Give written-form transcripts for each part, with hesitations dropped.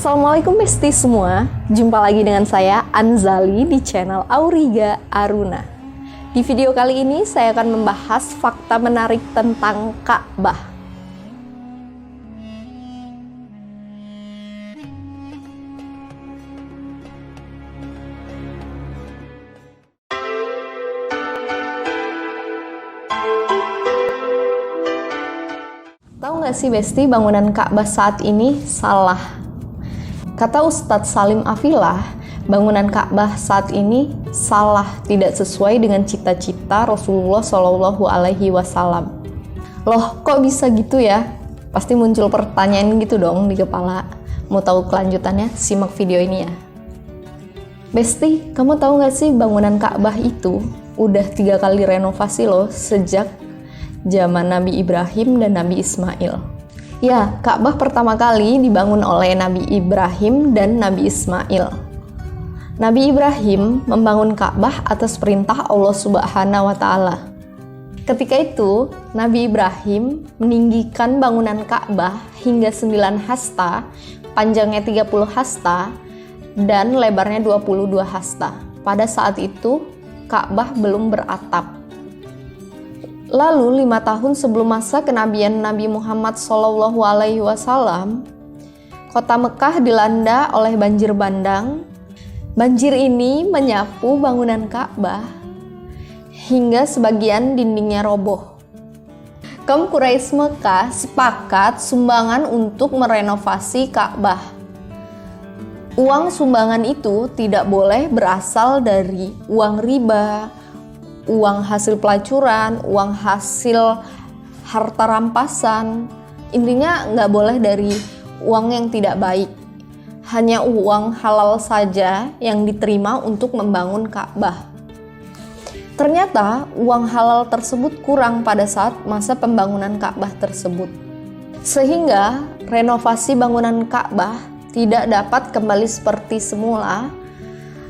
Assalamualaikum besti semua, jumpa lagi dengan saya Anzali di channel Auriga Aruna. Di video kali ini saya akan membahas fakta menarik tentang Ka'bah. Tahu nggak sih besti, bangunan Ka'bah saat ini salah. Kata Ustadz Salim Afilah, bangunan Ka'bah saat ini salah, tidak sesuai dengan cita-cita Rasulullah Shallallahu Alaihi Wasallam. Loh, kok bisa gitu ya? Pasti muncul pertanyaan gitu dong di kepala. Mau tahu kelanjutannya? Simak video ini ya. Besti, kamu tahu nggak sih bangunan Ka'bah itu udah 3 kali renovasi loh sejak zaman Nabi Ibrahim dan Nabi Ismail. Ya, Ka'bah pertama kali dibangun oleh Nabi Ibrahim dan Nabi Ismail. Nabi Ibrahim membangun Ka'bah atas perintah Allah Subhanahu wa Ta'ala. Ketika itu, Nabi Ibrahim meninggikan bangunan Ka'bah hingga 9 hasta, panjangnya 30 hasta, dan lebarnya 22 hasta. Pada saat itu, Ka'bah belum beratap. Lalu 5 tahun sebelum masa kenabian Nabi Muhammad SAW, kota Mekah dilanda oleh banjir bandang. Banjir ini menyapu bangunan Ka'bah hingga sebagian dindingnya roboh. Kaum Quraisy Mekah sepakat sumbangan untuk merenovasi Ka'bah. Uang sumbangan itu tidak boleh berasal dari uang riba, uang hasil pelacuran, uang hasil harta rampasan. Intinya nggak boleh dari uang yang tidak baik. Hanya uang halal saja yang diterima untuk membangun Ka'bah. Ternyata uang halal tersebut kurang pada saat masa pembangunan Ka'bah tersebut. Sehingga renovasi bangunan Ka'bah tidak dapat kembali seperti semula,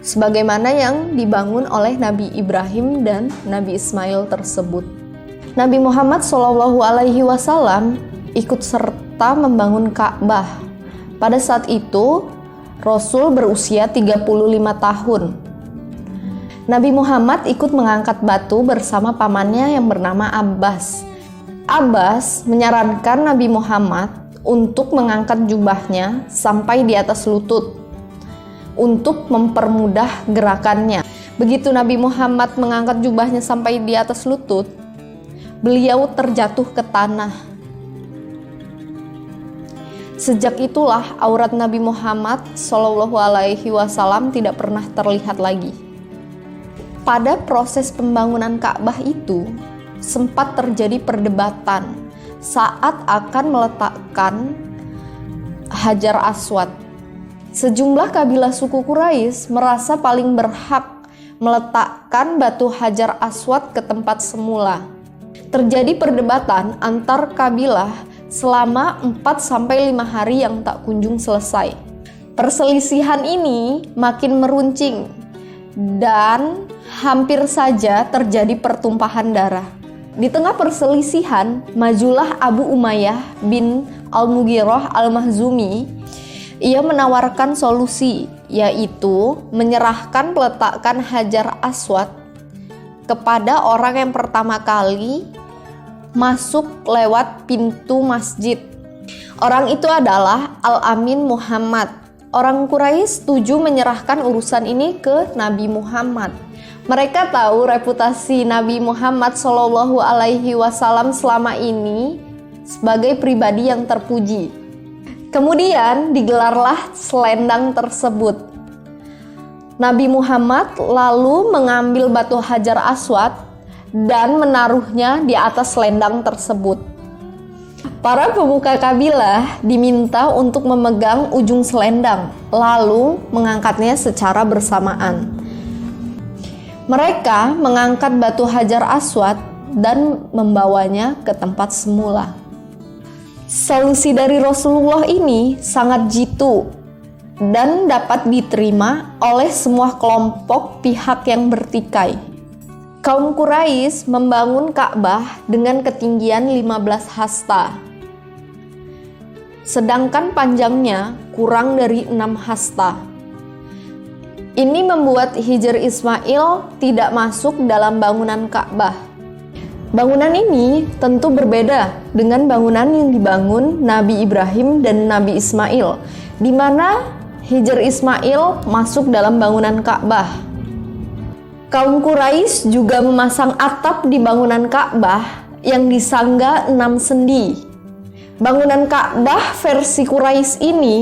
sebagaimana yang dibangun oleh Nabi Ibrahim dan Nabi Ismail tersebut. Nabi Muhammad SAW ikut serta membangun Ka'bah. Pada saat itu, Rasul berusia 35 tahun. Nabi Muhammad ikut mengangkat batu bersama pamannya yang bernama Abbas. Abbas menyarankan Nabi Muhammad untuk mengangkat jubahnya sampai di atas lutut untuk mempermudah gerakannya. Begitu Nabi Muhammad mengangkat jubahnya sampai di atas lutut, beliau terjatuh ke tanah. Sejak itulah aurat Nabi Muhammad SAW tidak pernah terlihat lagi. Pada proses pembangunan Ka'bah itu, sempat terjadi perdebatan saat akan meletakkan Hajar Aswad. Sejumlah kabilah suku Quraisy merasa paling berhak meletakkan batu Hajar Aswad ke tempat semula. Terjadi perdebatan antar kabilah selama 4-5 hari yang tak kunjung selesai. Perselisihan ini makin meruncing dan hampir saja terjadi pertumpahan darah. Di tengah perselisihan, majulah Abu Umayyah bin Al-Mughirah Al-Makhzumi. Ia menawarkan solusi, yaitu menyerahkan peletakan Hajar Aswad kepada orang yang pertama kali masuk lewat pintu masjid. Orang itu adalah Al-Amin Muhammad. Orang Quraisy setuju menyerahkan urusan ini ke Nabi Muhammad. Mereka tahu reputasi Nabi Muhammad SAW selama ini sebagai pribadi yang terpuji. Kemudian digelarlah selendang tersebut. Nabi Muhammad lalu mengambil batu Hajar Aswad dan menaruhnya di atas selendang tersebut. Para pemuka kabilah diminta untuk memegang ujung selendang, lalu mengangkatnya secara bersamaan. Mereka mengangkat batu Hajar Aswad dan membawanya ke tempat semula. Solusi dari Rasulullah ini sangat jitu dan dapat diterima oleh semua kelompok pihak yang bertikai. Kaum Quraisy membangun Ka'bah dengan ketinggian 15 hasta. sedangkan panjangnya kurang dari 6 hasta. Ini membuat Hijr Ismail tidak masuk dalam bangunan Ka'bah. Bangunan ini tentu berbeda dengan bangunan yang dibangun Nabi Ibrahim dan Nabi Ismail, di mana Hijr Ismail masuk dalam bangunan Ka'bah. Kaum Quraisy juga memasang atap di bangunan Ka'bah yang disangga 6 sendi. Bangunan Ka'bah versi Quraisy ini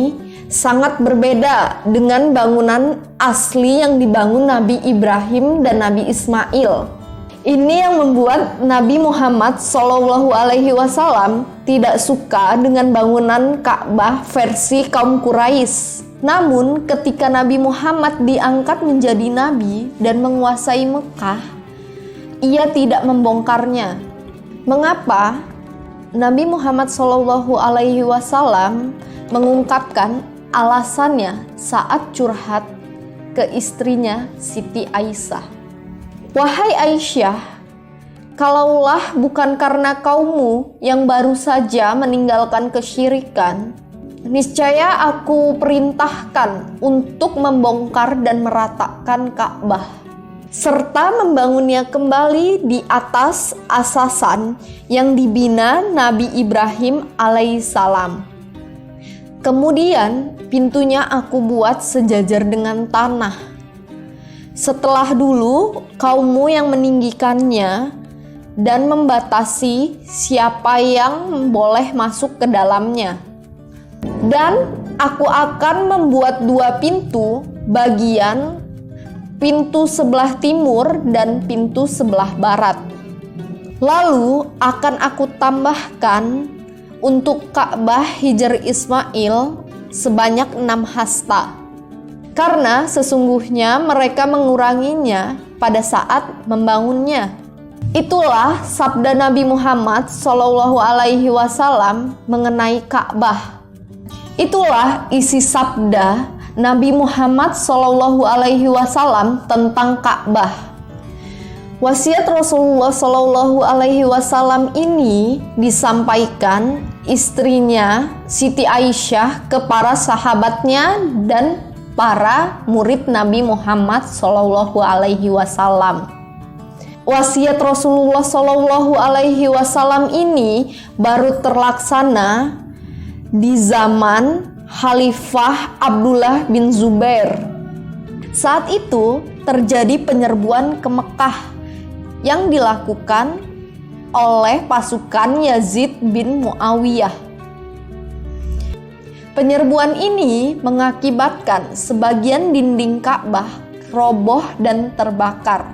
sangat berbeda dengan bangunan asli yang dibangun Nabi Ibrahim dan Nabi Ismail. Ini yang membuat Nabi Muhammad SAW tidak suka dengan bangunan Ka'bah versi kaum Quraisy. Namun ketika Nabi Muhammad diangkat menjadi nabi dan menguasai Mekah, ia tidak membongkarnya. Mengapa? Nabi Muhammad SAW mengungkapkan alasannya saat curhat ke istrinya Siti Aisyah. Wahai Aisyah, kalaulah bukan karena kaummu yang baru saja meninggalkan kesyirikan, niscaya aku perintahkan untuk membongkar dan meratakan Ka'bah, serta membangunnya kembali di atas asasan yang dibina Nabi Ibrahim alaihissalam. Kemudian pintunya aku buat sejajar dengan tanah. Setelah dulu kaummu yang meninggikannya dan membatasi siapa yang boleh masuk ke dalamnya. Dan aku akan membuat 2 pintu bagian, pintu sebelah timur dan pintu sebelah barat. Lalu akan aku tambahkan untuk Ka'bah Hijr Ismail sebanyak 6 hasta, karena sesungguhnya mereka menguranginya pada saat membangunnya. Itulah sabda Nabi Muhammad SAW mengenai Ka'bah. Itulah isi sabda Nabi Muhammad SAW tentang Ka'bah. Wasiat Rasulullah SAW ini disampaikan istrinya Siti Aisyah ke para sahabatnya dan para murid Nabi Muhammad SAW. Wasiat Rasulullah SAW ini baru terlaksana di zaman Khalifah Abdullah bin Zubair. Saat itu terjadi penyerbuan ke Mekah yang dilakukan oleh pasukan Yazid bin Muawiyah. Penyerbuan ini mengakibatkan sebagian dinding Ka'bah roboh dan terbakar.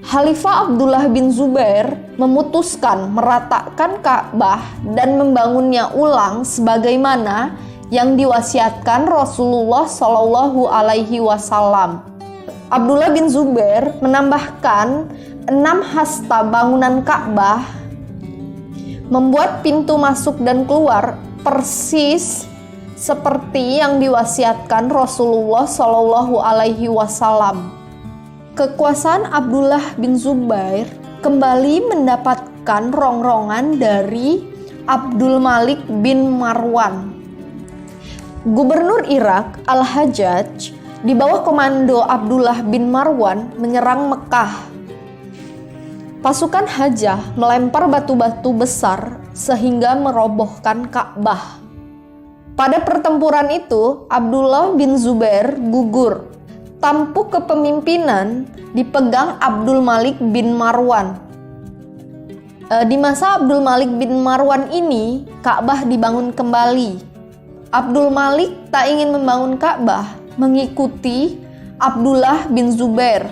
Khalifah Abdullah bin Zubair memutuskan meratakan Ka'bah dan membangunnya ulang sebagaimana yang diwasiatkan Rasulullah SAW. Abdullah bin Zubair menambahkan 6 hasta bangunan Ka'bah, membuat pintu masuk dan keluar persis seperti yang diwasiatkan Rasulullah SAW. Kekuasaan Abdullah bin Zubair kembali mendapatkan rongrongan dari Abdul Malik bin Marwan. Gubernur Irak Al-Hajjaj di bawah komando Abdullah bin Marwan menyerang Mekah. Pasukan Hajjah melempar batu-batu besar sehingga merobohkan Ka'bah. Pada pertempuran itu, Abdullah bin Zubair gugur. Tampuk kepemimpinan dipegang Abdul Malik bin Marwan. Di masa Abdul Malik bin Marwan ini, Ka'bah dibangun kembali. Abdul Malik tak ingin membangun Ka'bah, mengikuti Abdullah bin Zubair.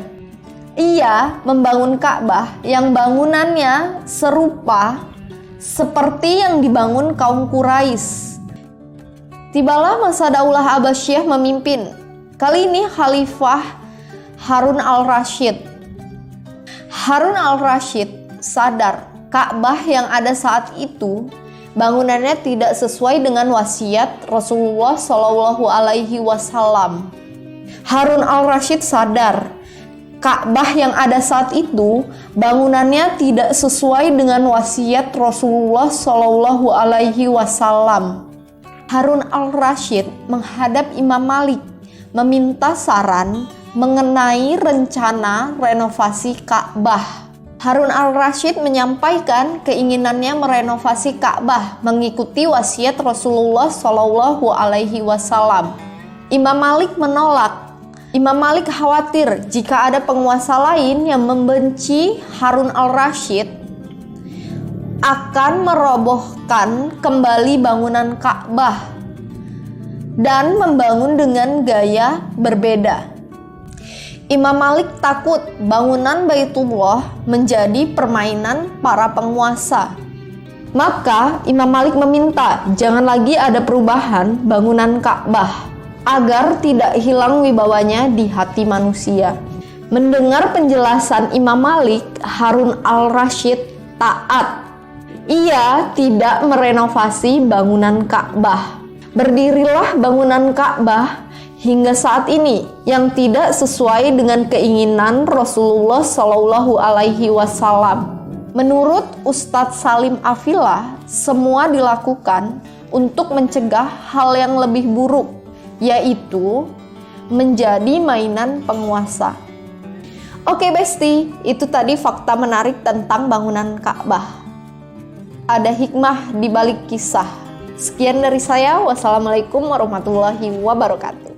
Ia membangun Ka'bah yang bangunannya serupa seperti yang dibangun kaum Quraisy. Tibalah masa Daulah Abbasiyah memimpin. Kali ini Khalifah Harun al-Rasyid. Harun al-Rasyid sadar Ka'bah yang ada saat itu bangunannya tidak sesuai dengan wasiat Rasulullah SAW. Harun al-Rasyid sadar Ka'bah yang ada saat itu bangunannya tidak sesuai dengan wasiat Rasulullah Shallallahu Alaihi Wasallam. Harun al-Rasyid menghadap Imam Malik meminta saran mengenai rencana renovasi Ka'bah. Harun al-Rasyid menyampaikan keinginannya merenovasi Ka'bah mengikuti wasiat Rasulullah Shallallahu Alaihi Wasallam. Imam Malik menolak. Imam Malik khawatir jika ada penguasa lain yang membenci Harun al-Rasyid akan merobohkan kembali bangunan Ka'bah dan membangun dengan gaya berbeda. Imam Malik takut bangunan Baitullah menjadi permainan para penguasa. Maka Imam Malik meminta jangan lagi ada perubahan bangunan Ka'bah agar tidak hilang wibawanya di hati manusia. Mendengar penjelasan Imam Malik, Harun al-Rasyid taat. Ia tidak merenovasi bangunan Ka'bah. Berdirilah bangunan Ka'bah hingga saat ini yang tidak sesuai dengan keinginan Rasulullah Shallallahu Alaihi Wasallam. Menurut Ustadz Salim Afillah, semua dilakukan untuk mencegah hal yang lebih buruk, yaitu menjadi mainan penguasa. Oke Besti, itu tadi fakta menarik tentang bangunan Ka'bah. Ada hikmah di balik kisah. Sekian dari saya. Wassalamualaikum warahmatullahi wabarakatuh.